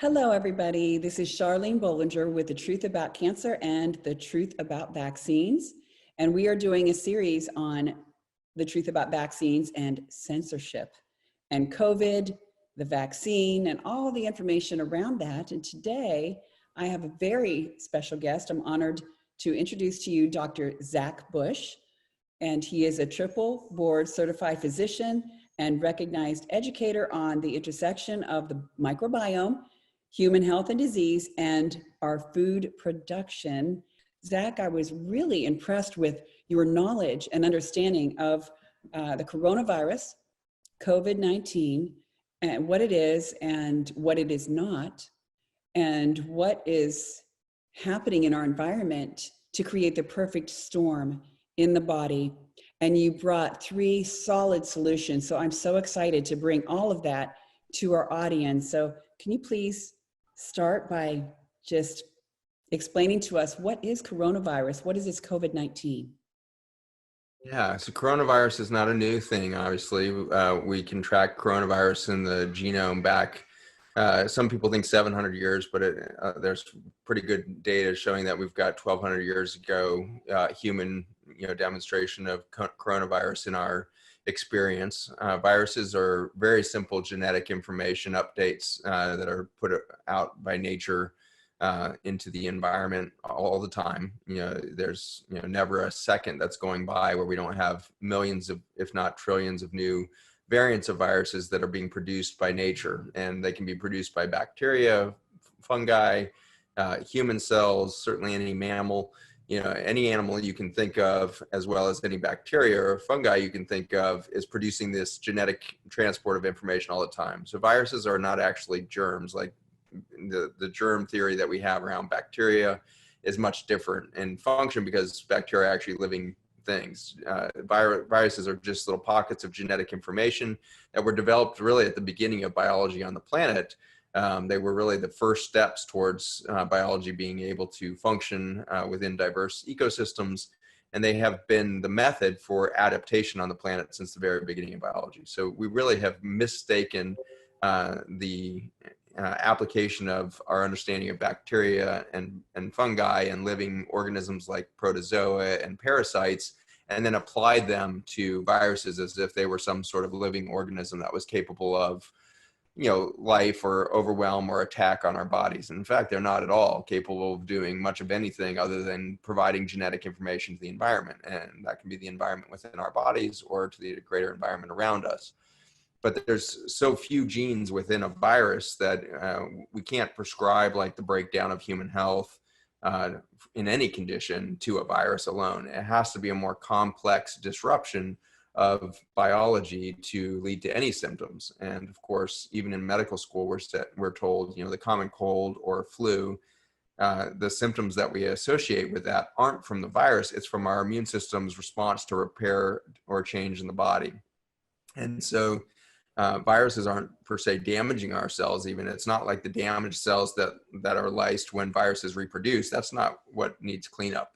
Hello, everybody. This is Charlene Bollinger with The Truth About Cancer and The Truth About Vaccines. And we are doing a series on the truth about vaccines and censorship and COVID, the vaccine, and all the information around that. And today I have a very special guest. I'm honored to introduce to you Dr. Zach Bush. And he is a triple board certified physician and recognized educator on the intersection of the microbiome, human health and disease, and our food production. Zach, I was really impressed with your knowledge and understanding of the coronavirus, COVID-19, and what it is and what it is not, and what is happening in our environment to create the perfect storm in the body. And you brought 3 solid solutions. So I'm so excited to bring all of that to our audience. So can you please start by just explaining to us, what is coronavirus? What is this COVID-19? Yeah, so coronavirus is not a new thing, obviously. We can track coronavirus in the genome back, some people think 700 years, but there's pretty good data showing that we've got 1,200 years ago human demonstration of coronavirus in our experience. Viruses are very simple genetic information updates that are put out by nature into the environment all the time. There's never a second that's going by where we don't have millions of, if not trillions of new variants of viruses that are being produced by nature, and they can be produced by bacteria, fungi, human cells, certainly any mammal. Any animal you can think of, as well as any bacteria or fungi you can think of, is producing this genetic transport of information all the time. So viruses are not actually germs. Like the germ theory that we have around bacteria is much different in function, because bacteria are actually living things. Viruses are just little pockets of genetic information that were developed really at the beginning of biology on the planet. They were really the first steps towards biology being able to function within diverse ecosystems, and they have been the method for adaptation on the planet since the very beginning of biology. So we really have mistaken the application of our understanding of bacteria and fungi and living organisms like protozoa and parasites, and then applied them to viruses as if they were some sort of living organism that was capable of life or overwhelm or attack on our bodies. And in fact, they're not at all capable of doing much of anything other than providing genetic information to the environment. And that can be the environment within our bodies or to the greater environment around us. But there's so few genes within a virus that we can't prescribe like the breakdown of human health in any condition to a virus alone. It has to be a more complex disruption of biology to lead to any symptoms. And of course, even in medical school, we're told, the common cold or flu, the symptoms that we associate with that aren't from the virus, it's from our immune system's response to repair or change in the body. And so viruses aren't per se damaging our cells. Even it's not like the damaged cells that are lysed when viruses reproduce. That's not what needs cleanup.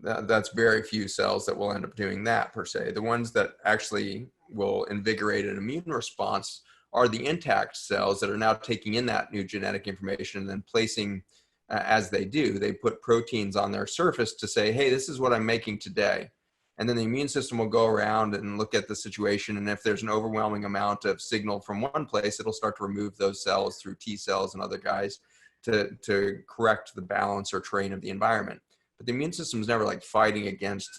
That's very few cells that will end up doing that per se. The ones that actually will invigorate an immune response are the intact cells that are now taking in that new genetic information and then placing, as they do, they put proteins on their surface to say, hey, this is what I'm making today. And then the immune system will go around and look at the situation. And if there's an overwhelming amount of signal from one place, it'll start to remove those cells through T cells and other guys to correct the balance or terrain of the environment. But the immune system is never like fighting against,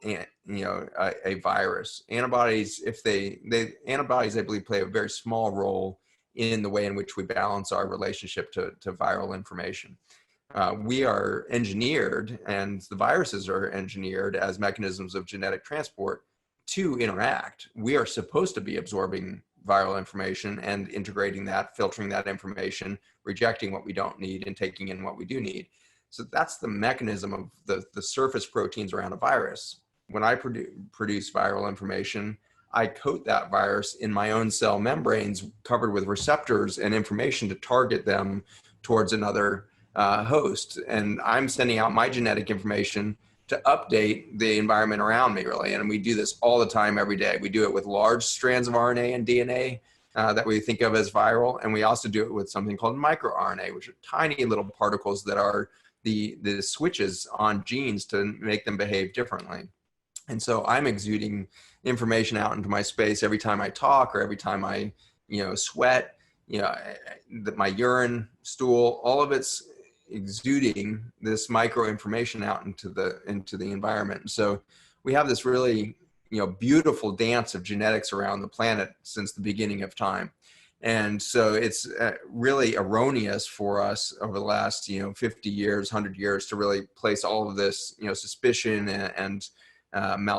a virus. Antibodies, antibodies, I believe, play a very small role in the way in which we balance our relationship to viral information. We are engineered, and the viruses are engineered as mechanisms of genetic transport to interact. We are supposed to be absorbing viral information and integrating that, filtering that information, rejecting what we don't need and taking in what we do need. So that's the mechanism of the surface proteins around a virus. When I produce viral information, I coat that virus in my own cell membranes covered with receptors and information to target them towards another host. And I'm sending out my genetic information to update the environment around me, really. And we do this all the time, every day. We do it with large strands of RNA and DNA. that we think of as viral. And we also do it with something called microRNA, which are tiny little particles that are the switches on genes to make them behave differently. And so I'm exuding information out into my space every time I talk or every time I, sweat, that my urine, stool, all of it's exuding this micro information out into the environment. So we have this really, beautiful dance of genetics around the planet since the beginning of time. And so it's really erroneous for us over the last, 50 years, 100 years to really place all of this, suspicion and kind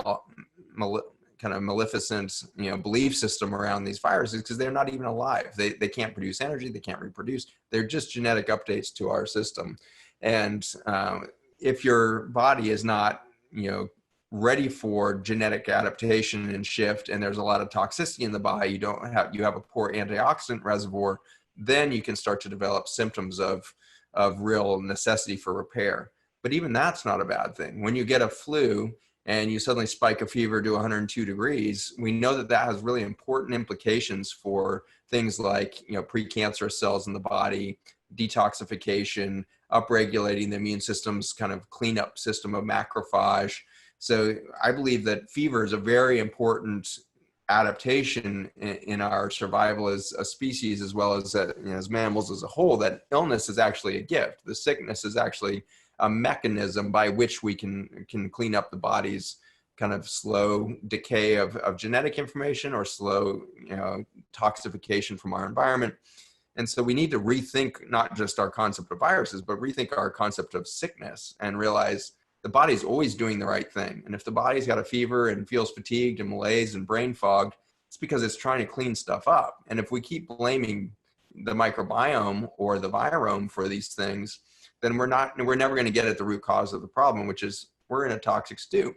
of maleficent, belief system around these viruses, because they're not even alive. They can't produce energy. They can't reproduce. They're just genetic updates to our system. And if your body is not, ready for genetic adaptation and shift, and there's a lot of toxicity in the body, you have a poor antioxidant reservoir, then you can start to develop symptoms of real necessity for repair. But even that's not a bad thing. When you get a flu and you suddenly spike a fever to 102 degrees, we know that that has really important implications for things like, precancerous cells in the body, detoxification, upregulating the immune system's kind of cleanup system of macrophage. So I believe that fever is a very important adaptation in our survival as a species, as well as as mammals as a whole, that illness is actually a gift. The sickness is actually a mechanism by which we can clean up the body's kind of slow decay of genetic information or slow, toxification from our environment. And so we need to rethink not just our concept of viruses, but rethink our concept of sickness and realize the body's always doing the right thing. And if the body's got a fever and feels fatigued and malaise and brain fogged, it's because it's trying to clean stuff up. And if we keep blaming the microbiome or the virome for these things, then we're never going to get at the root cause of the problem, which is we're in a toxic stew.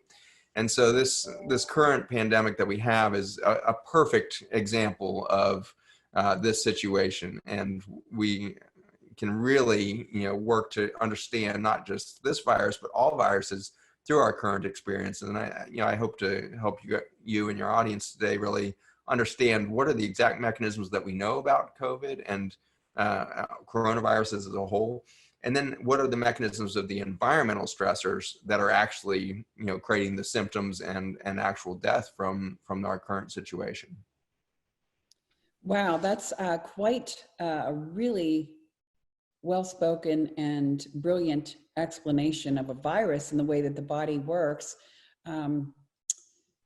And so this current pandemic that we have is a perfect example of this situation. And we can really, work to understand not just this virus, but all viruses through our current experience. And I hope to help you and your audience today really understand what are the exact mechanisms that we know about COVID and coronaviruses as a whole. And then what are the mechanisms of the environmental stressors that are actually, creating the symptoms and actual death from our current situation. Wow, that's quite a really well-spoken and brilliant explanation of a virus and the way that the body works.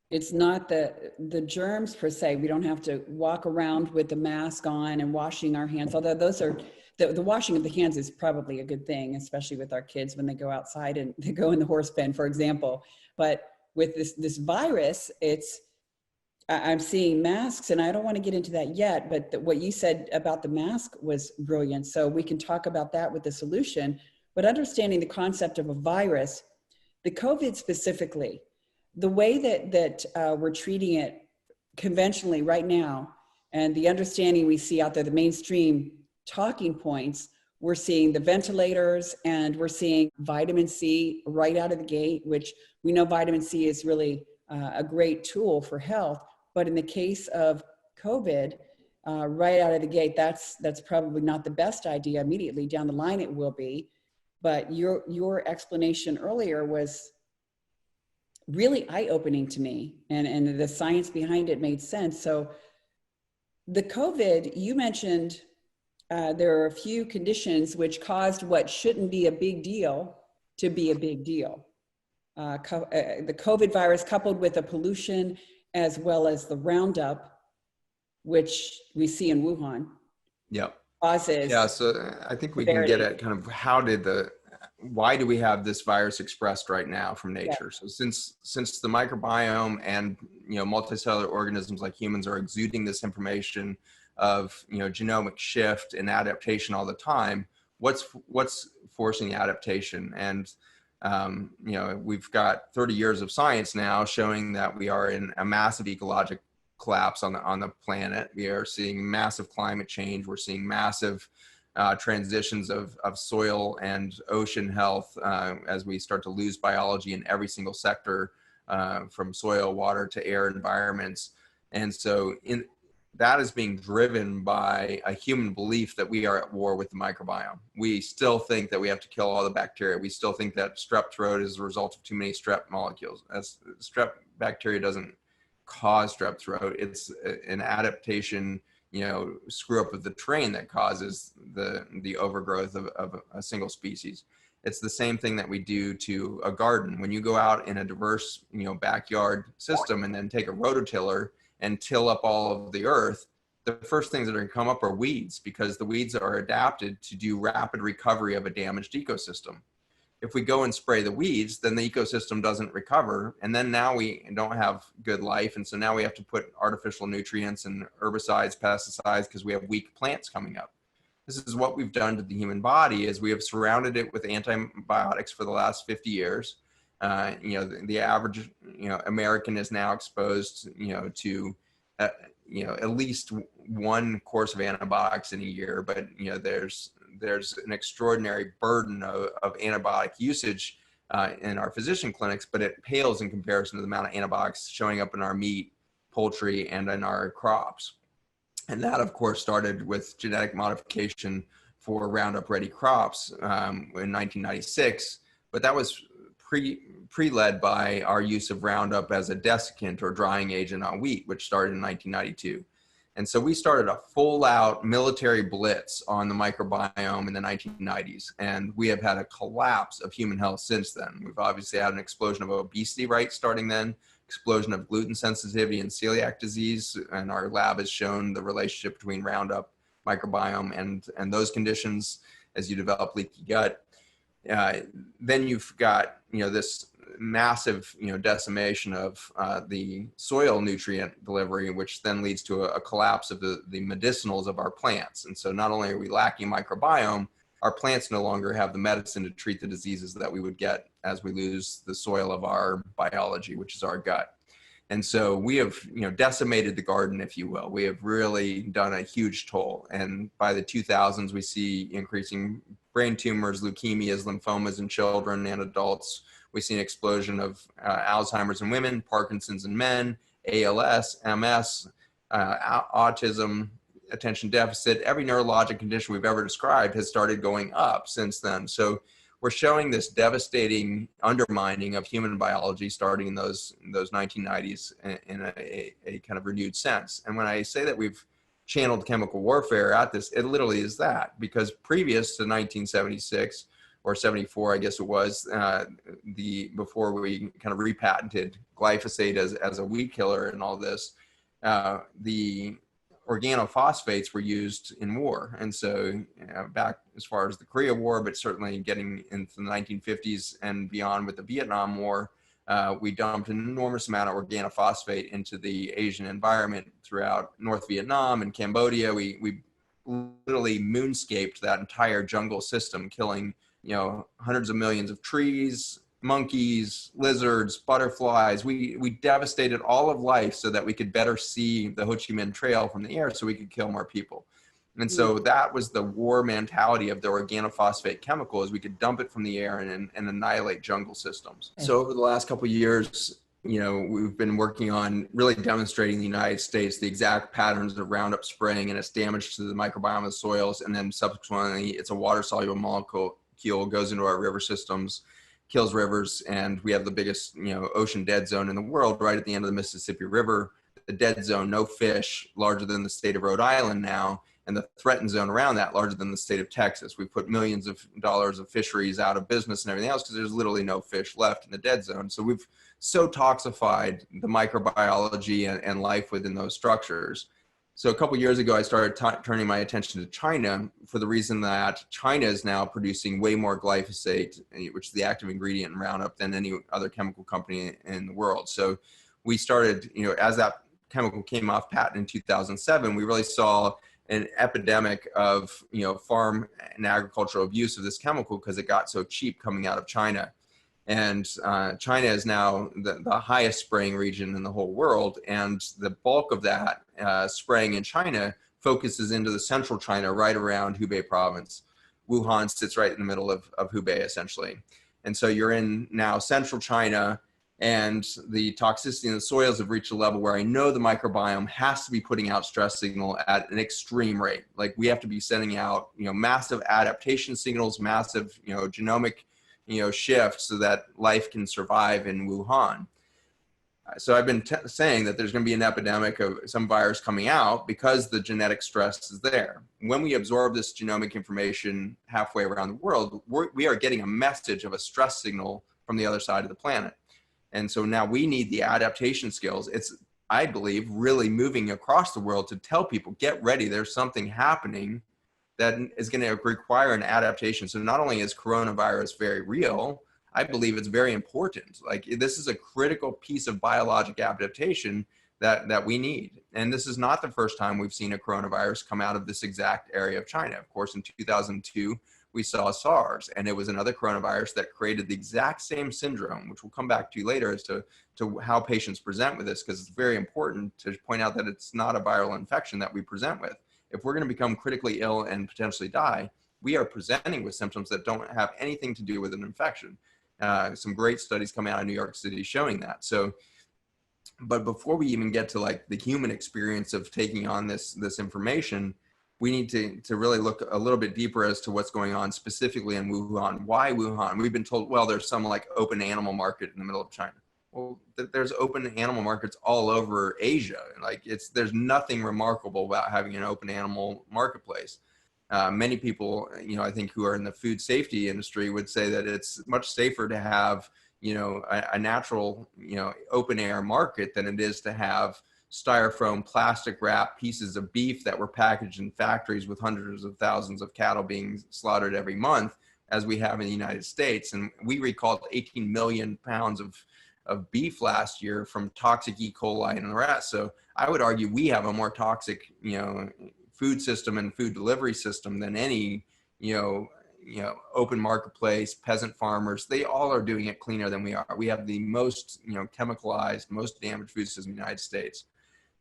It's not the germs per se. We don't have to walk around with the mask on and washing our hands, although those are, the washing of the hands is probably a good thing, especially with our kids when they go outside and they go in the horse pen, for example. But with this virus, I'm seeing masks, and I don't want to get into that yet, but what you said about the mask was brilliant. So we can talk about that with the solution, but understanding the concept of a virus, the COVID specifically, the way that we're treating it conventionally right now, and the understanding we see out there, the mainstream talking points, we're seeing the ventilators and we're seeing vitamin C right out of the gate, which we know vitamin C is really a great tool for health. But in the case of COVID, right out of the gate, that's probably not the best idea. Immediately down the line, it will be. But your explanation earlier was really eye-opening to me, and the science behind it made sense. So the COVID, you mentioned there are a few conditions which caused what shouldn't be a big deal to be a big deal. The COVID virus coupled with the pollution as well as the Roundup, which we see in Wuhan. Yep. Causes. Yeah, so I think we can get at kind of why do we have this virus expressed right now from nature? Yeah. So since the microbiome and multicellular organisms like humans are exuding this information of genomic shift and adaptation all the time, what's forcing the adaptation? And we've got 30 years of science now showing that we are in a massive ecologic collapse on the planet. We are seeing massive climate change. We're seeing massive transitions of soil and ocean health as we start to lose biology in every single sector, from soil, water to air environments. And so that is being driven by a human belief that we are at war with the microbiome. We still think that we have to kill all the bacteria. We still think that strep throat is a result of too many strep molecules. As strep bacteria doesn't cause strep throat. It's an adaptation, screw up of the terrain that causes the overgrowth of a single species. It's the same thing that we do to a garden. When you go out in a diverse, backyard system and then take a rototiller and till up all of the earth, the first things that are going to come up are weeds, because the weeds are adapted to do rapid recovery of a damaged ecosystem. If we go and spray the weeds, then the ecosystem doesn't recover. And then now we don't have good life. And so now we have to put artificial nutrients and herbicides, pesticides, because we have weak plants coming up. This is what we've done to the human body, is we have surrounded it with antibiotics for the last 50 years. The average, American is now exposed, to, at least one course of antibiotics in a year, but, there's an extraordinary burden of antibiotic usage in our physician clinics, but it pales in comparison to the amount of antibiotics showing up in our meat, poultry, and in our crops. And that, of course, started with genetic modification for Roundup Ready crops in 1996, but that was pre-led by our use of Roundup as a desiccant or drying agent on wheat, which started in 1992. And so we started a full-out military blitz on the microbiome in the 1990s, and we have had a collapse of human health since then. We've obviously had an explosion of obesity right starting then, explosion of gluten sensitivity and celiac disease, and our lab has shown the relationship between Roundup, microbiome, and those conditions as you develop leaky gut. Then you've got, this massive, decimation of the soil nutrient delivery, which then leads to a collapse of the medicinals of our plants. And so not only are we lacking microbiome, our plants no longer have the medicine to treat the diseases that we would get as we lose the soil of our biology, which is our gut. And so we have, decimated the garden, if you will. We have really done a huge toll. And by the 2000s, we see increasing brain tumors, leukemias, lymphomas in children and adults. We see an explosion of Alzheimer's in women, Parkinson's in men, ALS, MS, autism, attention deficit. Every neurologic condition we've ever described has started going up since then. So we're showing this devastating undermining of human biology starting in those 1990s in a kind of renewed sense. And when I say that we've channeled chemical warfare at this, it literally is that, because previous to 1976 or 74, I guess it was, before we kind of repatented glyphosate as a weed killer and all this, the organophosphates were used in war. And so back as far as the Korea War, but certainly getting into the 1950s and beyond with the Vietnam War, we dumped an enormous amount of organophosphate into the Asian environment throughout North Vietnam and Cambodia. We literally moonscaped that entire jungle system, killing hundreds of millions of trees, monkeys, lizards, butterflies. We devastated all of life so that we could better see the Ho Chi Minh Trail from the air so we could kill more people. And so that was the war mentality of the organophosphate chemical, is we could dump it from the air and annihilate jungle systems. So over the last couple of years, we've been working on really demonstrating in the United States the exact patterns of Roundup spraying and its damage to the microbiome of the soils. And then subsequently, it's a water-soluble molecule, goes into our river systems, kills rivers, and we have the biggest, ocean dead zone in the world right at the end of the Mississippi River. The dead zone, no fish, larger than the state of Rhode Island now, and the threatened zone around that larger than the state of Texas. We've put millions of dollars of fisheries out of business and everything else because there's literally no fish left in the dead zone. So we've so toxified the microbiology and life within those structures. So a couple of years ago, I started turning my attention to China for the reason that China is now producing way more glyphosate, which is the active ingredient in Roundup, than any other chemical company in the world. So we started, as that chemical came off patent in 2007, we really saw an epidemic of, farm and agricultural abuse of this chemical because it got so cheap coming out of China. And China is now the highest spraying region in the whole world. And the bulk of that spraying in China focuses into the central China, right around Hubei province. Wuhan sits right in the middle of Hubei, essentially. And so you're in now central China, and the toxicity in the soils have reached a level where I know the microbiome has to be putting out stress signal at an extreme rate. Like we have to be sending out, massive adaptation signals, massive, genomic, shifts so that life can survive in Wuhan. So I've been saying that there's going to be an epidemic of some virus coming out because the genetic stress is there. When we absorb this genomic information halfway around the world, we are getting a message of a stress signal from the other side of the planet. And so now we need the adaptation skills. It's, I believe, really moving across the world to tell people, get ready, there's something happening that is going to require an adaptation. So not only is coronavirus very real, I believe it's very important. Like this is a critical piece of biologic adaptation that we need. And this is not the first time we've seen a coronavirus come out of this exact area of China. Of course, in 2002, we saw SARS, and it was another coronavirus that created the exact same syndrome, which we'll come back to later as to how patients present with this, because it's very important to point out that it's not a viral infection that we present with. If we're going to become critically ill and potentially die, we are presenting with symptoms that don't have anything to do with an infection. Some great studies coming out of New York City showing that. So, but before we even get to like the human experience of taking on this information, we need to really look a little bit deeper as to what's going on specifically in Wuhan. Why Wuhan? We've been told, well, there's some like open animal market in the middle of China. Well, there's open animal markets all over Asia. Like there's nothing remarkable about having an open animal marketplace. Many people, I think who are in the food safety industry would say that it's much safer to have, a natural, open air market than it is to have styrofoam plastic wrap pieces of beef that were packaged in factories with hundreds of thousands of cattle being slaughtered every month, as we have in the United States. And we recalled 18 million pounds of beef last year from toxic E. coli and the rest. So I would argue we have a more toxic, food system and food delivery system than any, open marketplace, peasant farmers. They all are doing it cleaner than we are. We have the most, chemicalized, most damaged food system in the United States.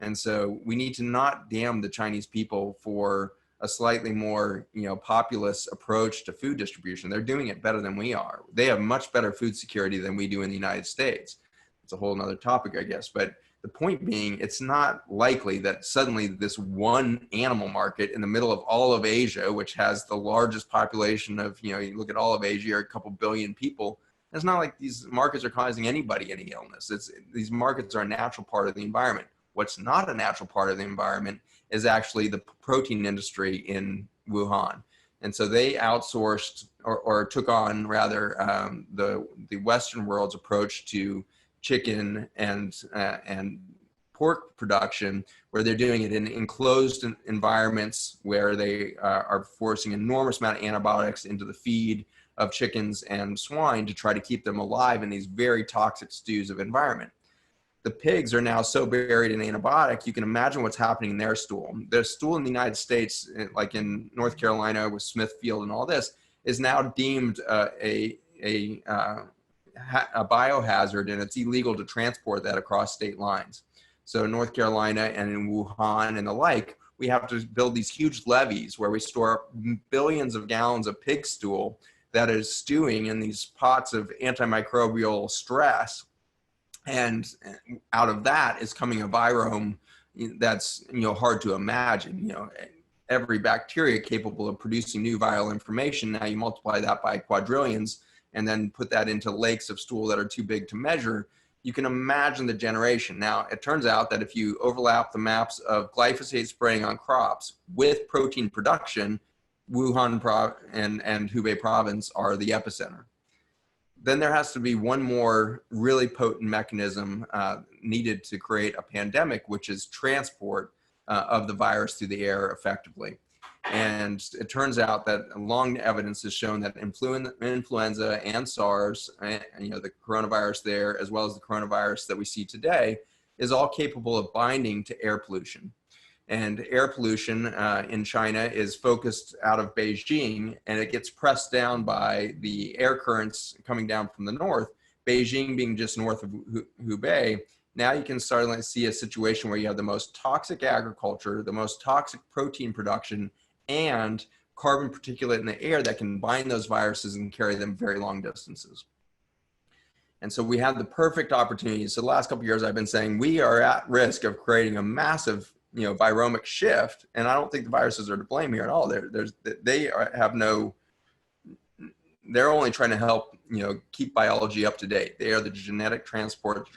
And so we need to not damn the Chinese people for a slightly more, populist approach to food distribution. They're doing it better than we are. They have much better food security than we do in the United States. It's a whole nother topic, I guess. But the point being, it's not likely that suddenly this one animal market in the middle of all of Asia, which has the largest population of, you look at all of Asia, or a couple billion people, it's not like these markets are causing anybody any illness. These markets are a natural part of the environment. What's not a natural part of the environment is actually the protein industry in Wuhan. And so they outsourced or took on rather the Western world's approach to chicken and pork production, where they're doing it in enclosed environments where they are forcing an enormous amount of antibiotics into the feed of chickens and swine to try to keep them alive in these very toxic stews of environment. The pigs are now so buried in antibiotic, you can imagine what's happening in their stool. Their stool in the United States, like in North Carolina with Smithfield and all this, is now deemed a biohazard, and it's illegal to transport that across state lines. So in North Carolina and in Wuhan and the like, we have to build these huge levees where we store billions of gallons of pig stool that is stewing in these pots of antimicrobial stress. And out of that is coming a virome that's, hard to imagine. Every bacteria capable of producing new viral information. Now you multiply that by quadrillions and then put that into lakes of stool that are too big to measure. You can imagine the generation. Now, it turns out that if you overlap the maps of glyphosate spraying on crops with protein production, Wuhan and Hubei province are the epicenter. Then there has to be one more really potent mechanism needed to create a pandemic, which is transport of the virus through the air effectively. And it turns out that long evidence has shown that influenza and SARS, the coronavirus there, as well as the coronavirus that we see today, is all capable of binding to air pollution. And air pollution in China is focused out of Beijing, and it gets pressed down by the air currents coming down from the north, Beijing being just north of Hubei. Now you can start to see a situation where you have the most toxic agriculture, the most toxic protein production, and carbon particulate in the air that can bind those viruses and carry them very long distances. And so we had the perfect opportunity. So the last couple of years I've been saying we are at risk of creating a massive, viromic shift. And I don't think the viruses are to blame here at all. They're only trying to help, keep biology up to date. They are the genetic transport,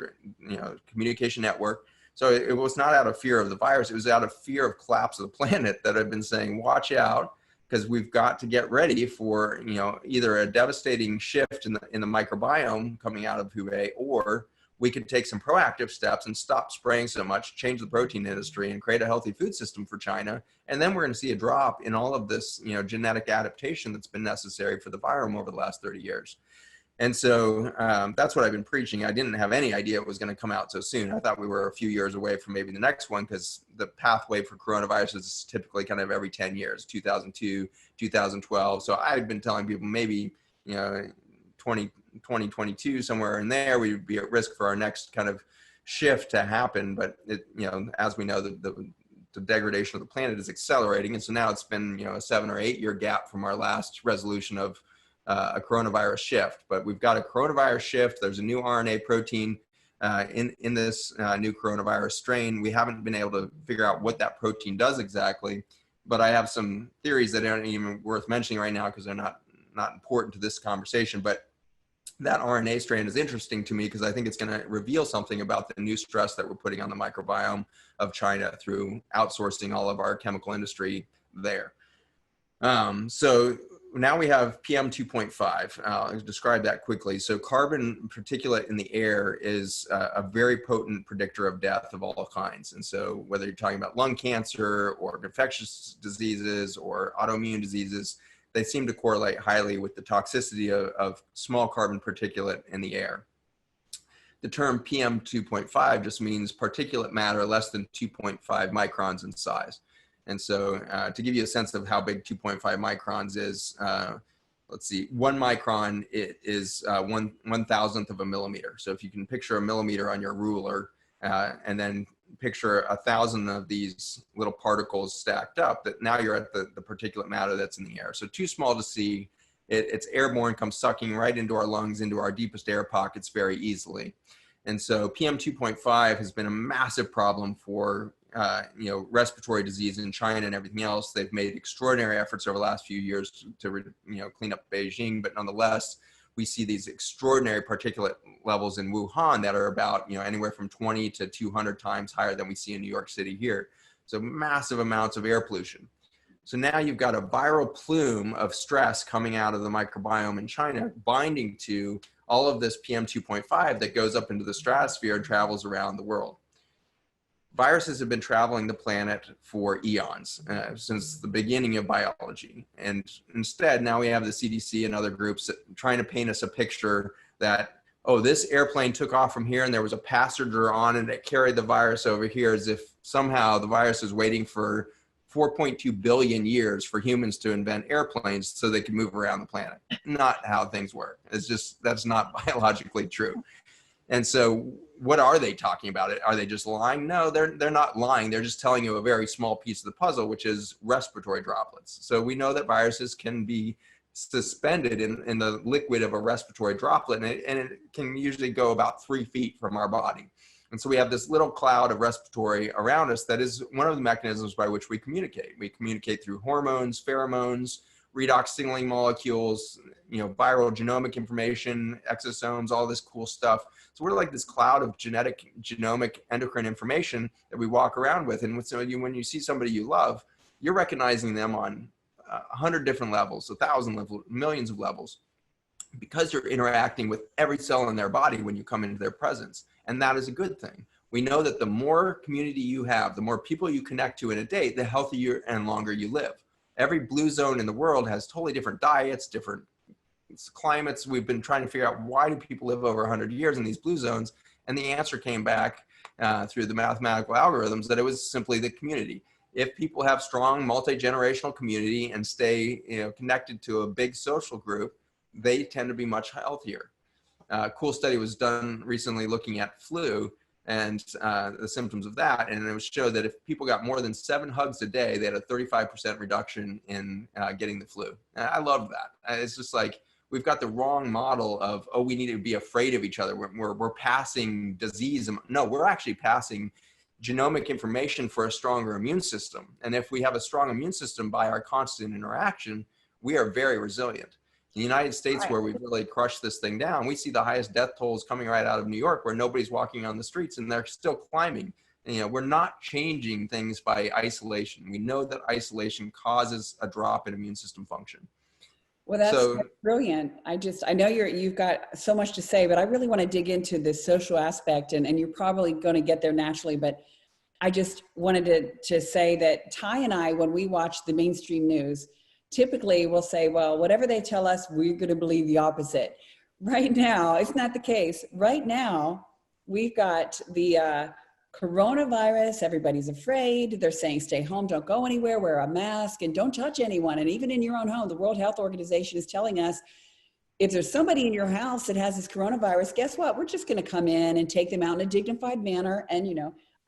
communication network. So it was not out of fear of the virus. It was out of fear of collapse of the planet that I've been saying, watch out, because we've got to get ready for, either a devastating shift in the microbiome coming out of Hubei, or we could take some proactive steps and stop spraying so much, change the protein industry, and create a healthy food system for China. And then we're going to see a drop in all of this, genetic adaptation that's been necessary for the virome over the last 30 years. And so that's what I've been preaching. I didn't have any idea it was going to come out so soon. I thought we were a few years away from maybe the next one, because the pathway for coronavirus is typically kind of every 10 years, 2002, 2012. So I've been telling people maybe, 2022, somewhere in there, we would be at risk for our next kind of shift to happen. But as we know, the degradation of the planet is accelerating. And so now it's been, a 7 or 8 year gap from our last resolution of a coronavirus shift. But we've got a coronavirus shift. There's a new RNA protein in this new coronavirus strain. We haven't been able to figure out what that protein does exactly, but I have some theories that aren't even worth mentioning right now because they're not important to this conversation. But that RNA strain is interesting to me because I think it's going to reveal something about the new stress that we're putting on the microbiome of China through outsourcing all of our chemical industry there. So now we have PM 2.5. I'll describe that quickly. So carbon particulate in the air is a very potent predictor of death of all kinds. And so whether you're talking about lung cancer or infectious diseases or autoimmune diseases, they seem to correlate highly with the toxicity of small carbon particulate in the air. The term PM 2.5 just means particulate matter less than 2.5 microns in size. And so to give you a sense of how big 2.5 microns is, let's see, 1 micron is 1/1000th of a millimeter. So if you can picture a millimeter on your ruler and then picture 1,000 of these little particles stacked up, that now you're at the particulate matter that's in the air. So too small to see. It's airborne, comes sucking right into our lungs, into our deepest air pockets very easily. And so PM 2.5 has been a massive problem for respiratory disease in China and everything else. They've made extraordinary efforts over the last few years to clean up Beijing, but nonetheless, we see these extraordinary particulate levels in Wuhan that are about anywhere from 20 to 200 times higher than we see in New York City here. So massive amounts of air pollution. So now you've got a viral plume of stress coming out of the microbiome in China, binding to all of this PM 2.5 that goes up into the stratosphere and travels around the world. Viruses have been traveling the planet for eons, since the beginning of biology. And instead, now we have the CDC and other groups trying to paint us a picture that, oh, this airplane took off from here and there was a passenger on it that carried the virus over here, as if somehow the virus is waiting for 4.2 billion years for humans to invent airplanes so they can move around the planet. Not how things work. It's just, that's not biologically true. And so what are they talking about? Are they just lying? No, they're not lying. They're just telling you a very small piece of the puzzle, which is respiratory droplets. So we know that viruses can be suspended in the liquid of a respiratory droplet, and it can usually go about 3 feet from our body. And so we have this little cloud of respiratory around us that is one of the mechanisms by which we communicate. We communicate through hormones, pheromones, redox signaling molecules, viral genomic information, exosomes, all this cool stuff. So we're like this cloud of genomic endocrine information that we walk around with. And when you see somebody you love, you're recognizing them on 100 different levels, 1,000 levels, millions of levels, because you're interacting with every cell in their body when you come into their presence. And that is a good thing. We know that the more community you have, the more people you connect to in a day, the healthier and longer you live. Every blue zone in the world has totally different diets, different climates. We've been trying to figure out, why do people live over 100 years in these blue zones? And the answer came back through the mathematical algorithms that it was simply the community. If people have strong multi-generational community and stay connected to a big social group, they tend to be much healthier. A cool study was done recently looking at flu and the symptoms of that. And it was showed that if people got more than 7 hugs a day, they had a 35% reduction in getting the flu. And I love that. It's just like, we've got the wrong model of, oh, we need to be afraid of each other. We're passing disease. No, we're actually passing genomic information for a stronger immune system. And if we have a strong immune system by our constant interaction, we are very resilient. In the United States, where we've really crushed this thing down, we see the highest death tolls coming right out of New York, where nobody's walking on the streets and they're still climbing. And, we're not changing things by isolation. We know that isolation causes a drop in immune system function. Well, that's brilliant. I know you've got so much to say, but I really want to dig into this social aspect, and you're probably going to get there naturally, but I just wanted to say that Ty and I, when we watch the mainstream news, typically we'll say, well, whatever they tell us, we're going to believe the opposite. Right now, it's not the case. Right now, we've got the coronavirus. Everybody's afraid. They're saying, stay home, don't go anywhere, wear a mask, and don't touch anyone. And even in your own home, the World Health Organization is telling us, if there's somebody in your house that has this coronavirus, guess what? We're just going to come in and take them out in a dignified manner and,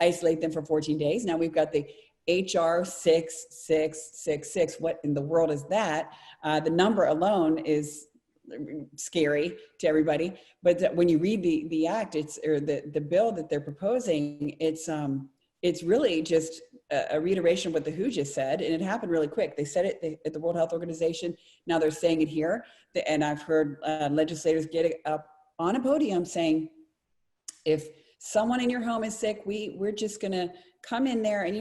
isolate them for 14 days. Now we've got the HR 6666. What in the world is that? The number alone is scary to everybody. But when you read the act, the bill that they're proposing, it's really just a reiteration of what the WHO just said, and it happened really quick. They said it at the World Health Organization. Now they're saying it here, and I've heard legislators get up on a podium saying, if someone in your home is sick, we're just going to come in there, and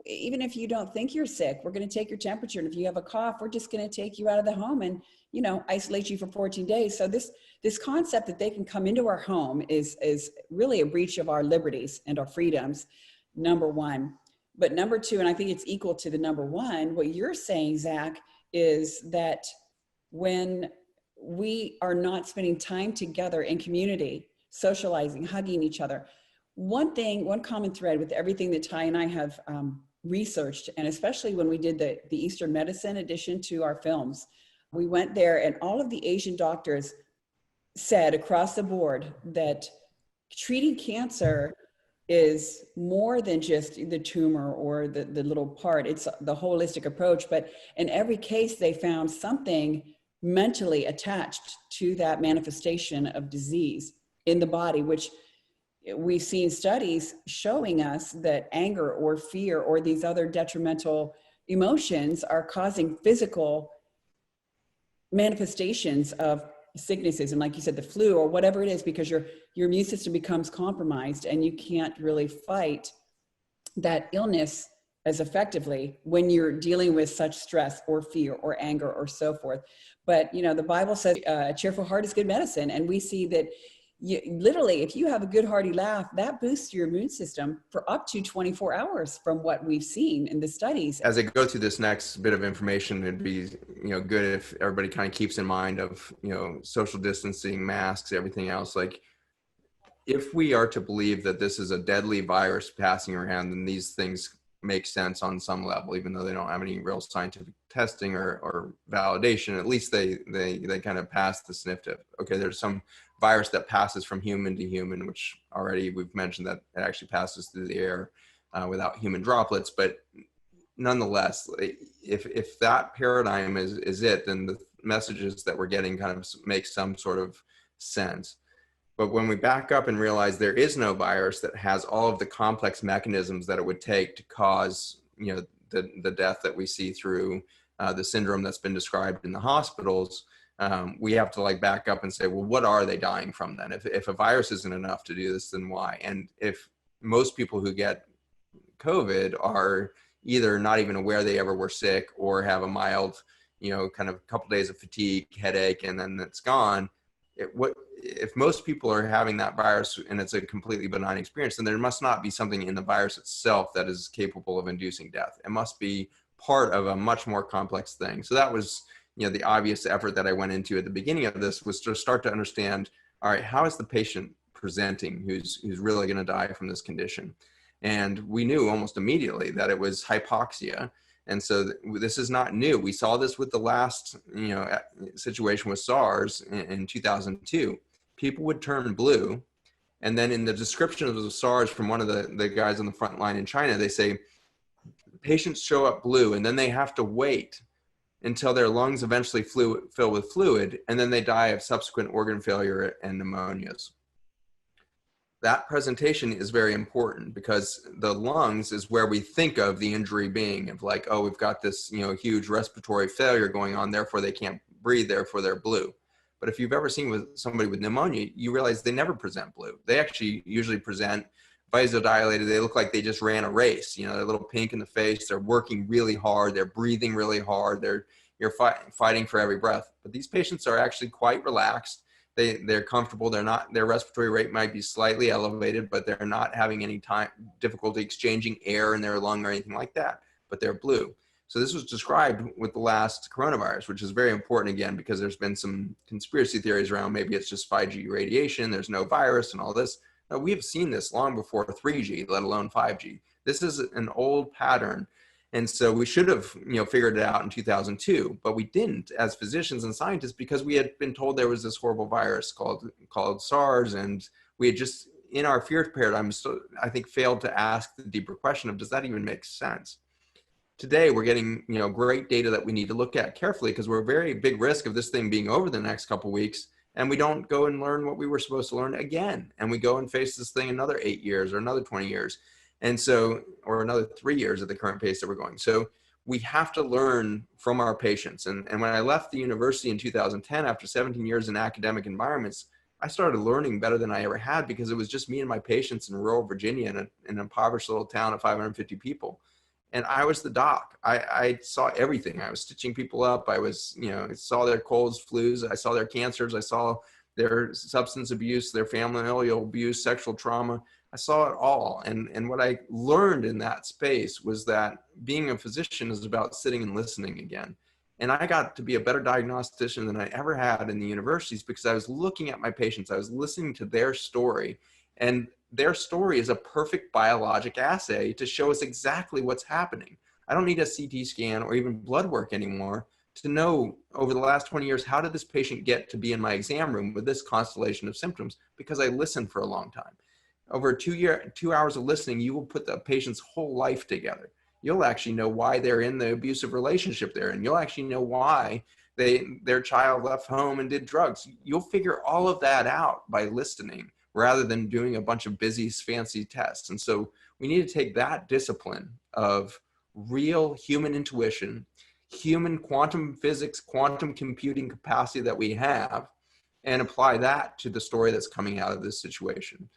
even if you don't think you're sick, we're going to take your temperature, and if you have a cough, we're just going to take you out of the home and isolate you for 14 days. So this concept that they can come into our home is really a breach of our liberties and our freedoms, number one. But number two, and I think it's equal to the number one, what you're saying, Zach, is that when we are not spending time together in community, socializing, hugging each other, one common thread with everything that Ty and I have researched, and especially when we did the Eastern medicine addition to our films, we went there and all of the Asian doctors said across the board that treating cancer is more than just the tumor or the little part. It's the holistic approach. But in every case, they found something mentally attached to that manifestation of disease in the body, which we've seen studies showing us that anger or fear or these other detrimental emotions are causing physical manifestations of sicknesses. And like you said, the flu or whatever it is, because your immune system becomes compromised and you can't really fight that illness as effectively when you're dealing with such stress or fear or anger or so forth. But, the Bible says a cheerful heart is good medicine. And we see that literally, if you have a good hearty laugh, that boosts your immune system for up to 24 hours from what we've seen in the studies. As I go through this next bit of information, it'd be, good if everybody kind of keeps in mind of, social distancing, masks, everything else. Like, if we are to believe that this is a deadly virus passing around, then these things make sense on some level, even though they don't have any real scientific testing or validation. At least they kind of pass the sniff test. Okay, there's some virus that passes from human to human, which already we've mentioned that it actually passes through the air without human droplets. But nonetheless, if that paradigm is it, then the messages that we're getting kind of make some sort of sense. But when we back up and realize there is no virus that has all of the complex mechanisms that it would take to cause, the death that we see through the syndrome that's been described in the hospitals, we have to back up and say, well, what are they dying from then? If a virus isn't enough to do this, then why? And if most people who get COVID are either not even aware they ever were sick or have a mild, kind of a couple days of fatigue, headache, and then it's gone. If most people are having that virus and it's a completely benign experience, then there must not be something in the virus itself that is capable of inducing death. It must be part of a much more complex thing. So that was, the obvious effort that I went into at the beginning of this was to start to understand, all right, how is the patient presenting who's really going to die from this condition? And we knew almost immediately that it was hypoxia. And so this is not new. We saw this with the last, situation with SARS in 2002. People would turn blue. And then in the description of the SARS from one of the guys on the front line in China, they say patients show up blue and then they have to wait until their lungs eventually fill with fluid, and then they die of subsequent organ failure and pneumonias. That presentation is very important because the lungs is where we think of the injury being, of like, oh, we've got this, huge respiratory failure going on, therefore they can't breathe, therefore they're blue. But if you've ever seen with somebody with pneumonia, you realize they never present blue. They actually usually present vasodilated. They look like they just ran a race. They're a little pink in the face. They're working really hard. They're breathing really hard. You're fighting for every breath. But these patients are actually quite relaxed. They're comfortable. Their respiratory rate might be slightly elevated, but they're not having any difficulty exchanging air in their lung or anything like that, but they're blue. So this was described with the last coronavirus, which is very important again, because there's been some conspiracy theories around maybe it's just 5G radiation, there's no virus and all this. No, we have seen this long before 3G, let alone 5G. This is an old pattern. And so we should have, figured it out in 2002, but we didn't as physicians and scientists, because we had been told there was this horrible virus called SARS. And we had just, in our fear paradigm, I think failed to ask the deeper question of, does that even make sense? Today, we're getting, great data that we need to look at carefully, because we're a very big risk of this thing being over the next couple of weeks. And we don't go and learn what we were supposed to learn again. And we go and face this thing another 8 years or another 20 years. And so, or another 3 years at the current pace that we're going. So we have to learn from our patients. And when I left the university in 2010, after 17 years in academic environments, I started learning better than I ever had, because it was just me and my patients in rural Virginia in an impoverished little town of 550 people. And I was the doc. I saw everything. I was stitching people up. I was, saw their colds, flus. I saw their cancers. I saw their substance abuse, their familial abuse, sexual trauma. I saw it all. And what I learned in that space was that being a physician is about sitting and listening again. And I got to be a better diagnostician than I ever had in the universities, because I was looking at my patients. I was listening to their story, and their story is a perfect biologic assay to show us exactly what's happening. I don't need a CT scan or even blood work anymore to know over the last 20 years, how did this patient get to be in my exam room with this constellation of symptoms? Because I listened for a long time. Over 2 hours of listening, you will put the patient's whole life together. You'll actually know why they're in the abusive relationship they're in. You'll actually know why their child left home and did drugs. You'll figure all of that out by listening, rather than doing a bunch of busy, fancy tests. And so we need to take that discipline of real human intuition, human quantum physics, quantum computing capacity that we have, and apply that to the story that's coming out of this situation.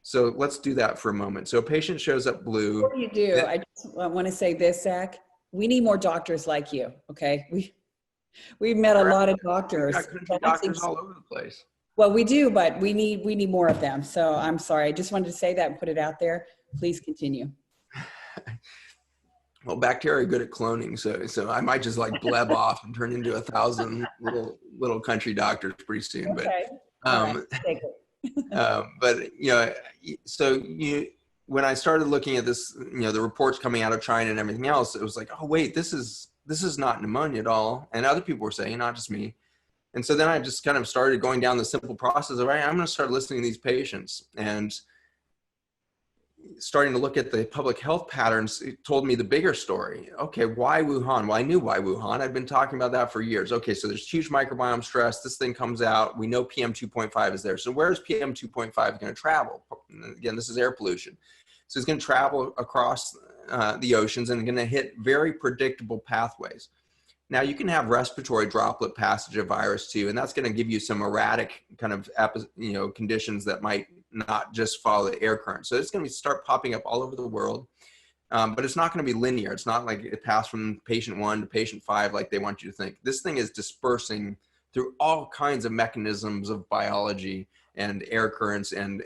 So let's do that for a moment. So a patient shows up blue. Before you do, I just want to say this, Zach. We need more doctors like you, okay? We've met a lot of doctors. Doctors all over the place. Well, we do, but we need more of them. So I'm sorry. I just wanted to say that and put it out there. Please continue. Well, bacteria are good at cloning, so I might just like bleb off and turn into 1,000 little country doctors pretty soon. Okay. But when I started looking at this, the reports coming out of China and everything else, it was like, oh wait, this is not pneumonia at all, and other people were saying, not just me. And so then I just kind of started going down the simple process of, right, I'm going to start listening to these patients and starting to look at the public health patterns. It told me the bigger story. Okay, why Wuhan? Well, I knew why Wuhan. I'd been talking about that for years. Okay, so there's huge microbiome stress. This thing comes out. We know PM 2.5 is there. So where is PM 2.5 going to travel? Again, this is air pollution. So it's going to travel across the oceans and going to hit very predictable pathways. Now you can have respiratory droplet passage of virus too, and that's going to give you some erratic kind of conditions that might not just follow the air current. So it's going to start popping up all over the world, but it's not going to be linear. It's not like it passed from patient 1 to patient 5 like they want you to think. This thing is dispersing through all kinds of mechanisms of biology and air currents and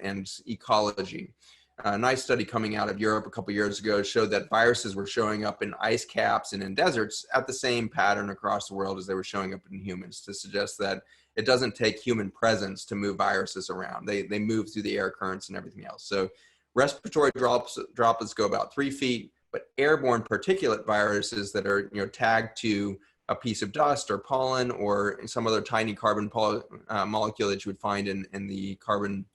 ecology. A nice study coming out of Europe a couple of years ago showed that viruses were showing up in ice caps and in deserts at the same pattern across the world as they were showing up in humans, to suggest that it doesn't take human presence to move viruses around. They move through the air currents and everything else. So respiratory droplets go about 3 feet, but airborne particulate viruses that are tagged to a piece of dust or pollen or some other tiny carbon molecule that you would find in the carbon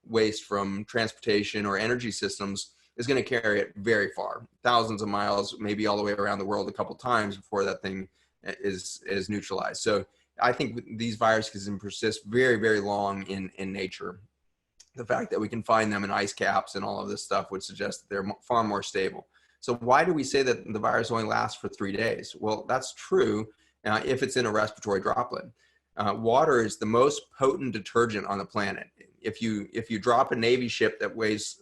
waste from transportation or energy systems is going to carry it very far, thousands of miles, maybe all the way around the world a couple times before that thing is neutralized. So I think these viruses can persist very, very long in nature. The fact that we can find them in ice caps and all of this stuff would suggest that they're far more stable. So why do we say that the virus only lasts for 3 days? Well, that's true if it's in a respiratory droplet. Water is the most potent detergent on the planet. If you drop a Navy ship that weighs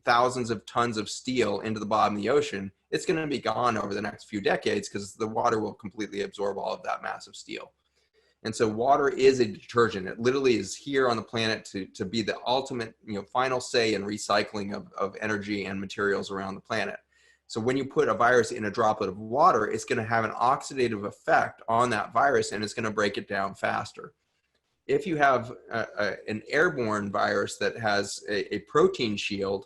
thousands of tons of steel into the bottom of the ocean, it's going to be gone over the next few decades because the water will completely absorb all of that massive steel. And so water is a detergent. It literally is here on the planet to be the ultimate, final say in recycling of energy and materials around the planet. So when you put a virus in a droplet of water, it's going to have an oxidative effect on that virus, and it's going to break it down faster. If you have an airborne virus that has a protein shield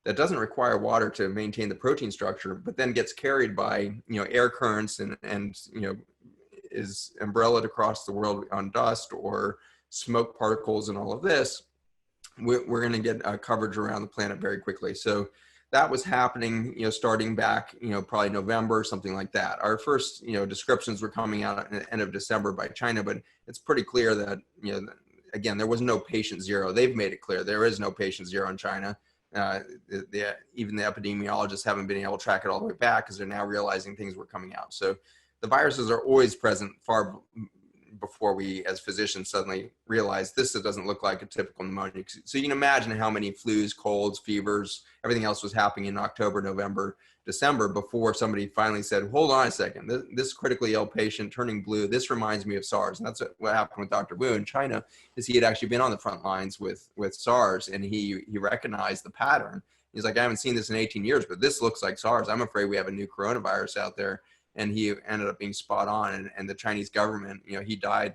that doesn't require water to maintain the protein structure, but then gets carried by air currents and is umbrellaed across the world on dust or smoke particles and all of this, we're going to get coverage around the planet very quickly. So that was happening, starting back, probably November, something like that. Our first, descriptions were coming out at the end of December by China, but it's pretty clear that, again, there was no patient zero. They've made it clear there is no patient zero in China. Even the epidemiologists haven't been able to track it all the way back because they're now realizing things were coming out. So the viruses are always present far before we as physicians suddenly realize this doesn't look like a typical pneumonia. So you can imagine how many flus, colds, fevers, everything else was happening in October, November, December before somebody finally said, hold on a second, this critically ill patient turning blue, this reminds me of SARS. And that's what happened with Dr. Wu in China, is he had actually been on the front lines with SARS, and he recognized the pattern. He's like, I haven't seen this in 18 years, but this looks like SARS. I'm afraid we have a new coronavirus out there. And he ended up being spot on. And the Chinese government, he died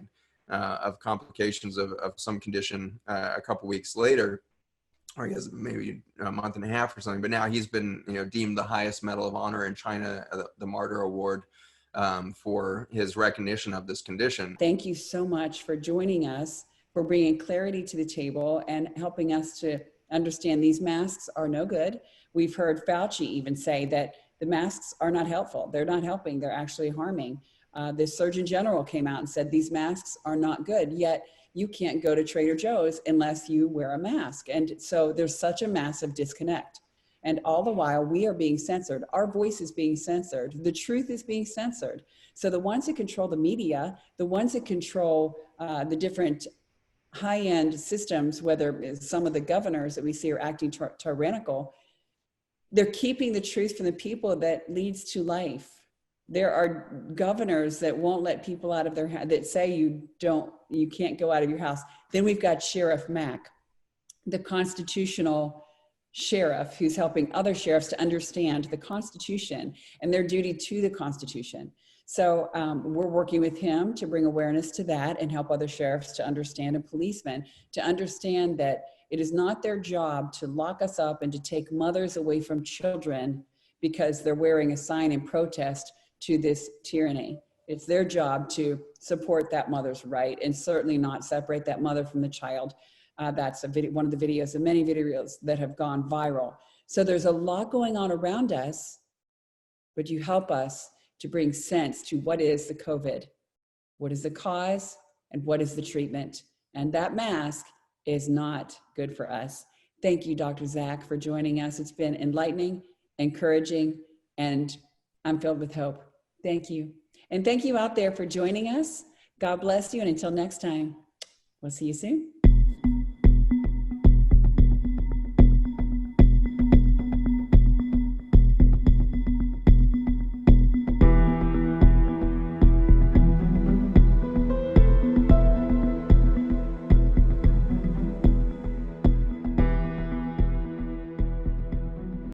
of complications of some condition a couple weeks later, or I guess maybe a month and a half or something. But now he's been, deemed the highest medal of honor in China, the Martyr Award, for his recognition of this condition. Thank you so much for joining us, for bringing clarity to the table and helping us to understand these masks are no good. We've heard Fauci even say that the masks are not helpful. They're not helping. They're actually harming. The Surgeon General came out and said these masks are not good, yet you can't go to Trader Joe's unless you wear a mask. And so there's such a massive disconnect. And all the while we are being censored. Our voice is being censored. The truth is being censored. So the ones that control the media, the ones that control the different high-end systems, whether some of the governors that we see are acting tyrannical, they're keeping the truth from the people that leads to life. There are governors that won't let people out of their house, that say you can't go out of your house. Then we've got Sheriff Mack, the constitutional sheriff who's helping other sheriffs to understand the Constitution and their duty to the Constitution. So we're working with him to bring awareness to that and help other sheriffs to understand, and policemen to understand that it is not their job to lock us up and to take mothers away from children because they're wearing a sign in protest to this tyranny. It's their job to support that mother's right and certainly not separate that mother from the child. That's one of the videos, of many videos that have gone viral. So there's a lot going on around us, but you help us to bring sense to what is the COVID, what is the cause, and what is the treatment. And that mask is not good for us. Thank you, Dr. Zach, for joining us. It's been enlightening, encouraging, and I'm filled with hope. Thank you. And thank you out there for joining us. God bless you. And until next time, we'll see you soon.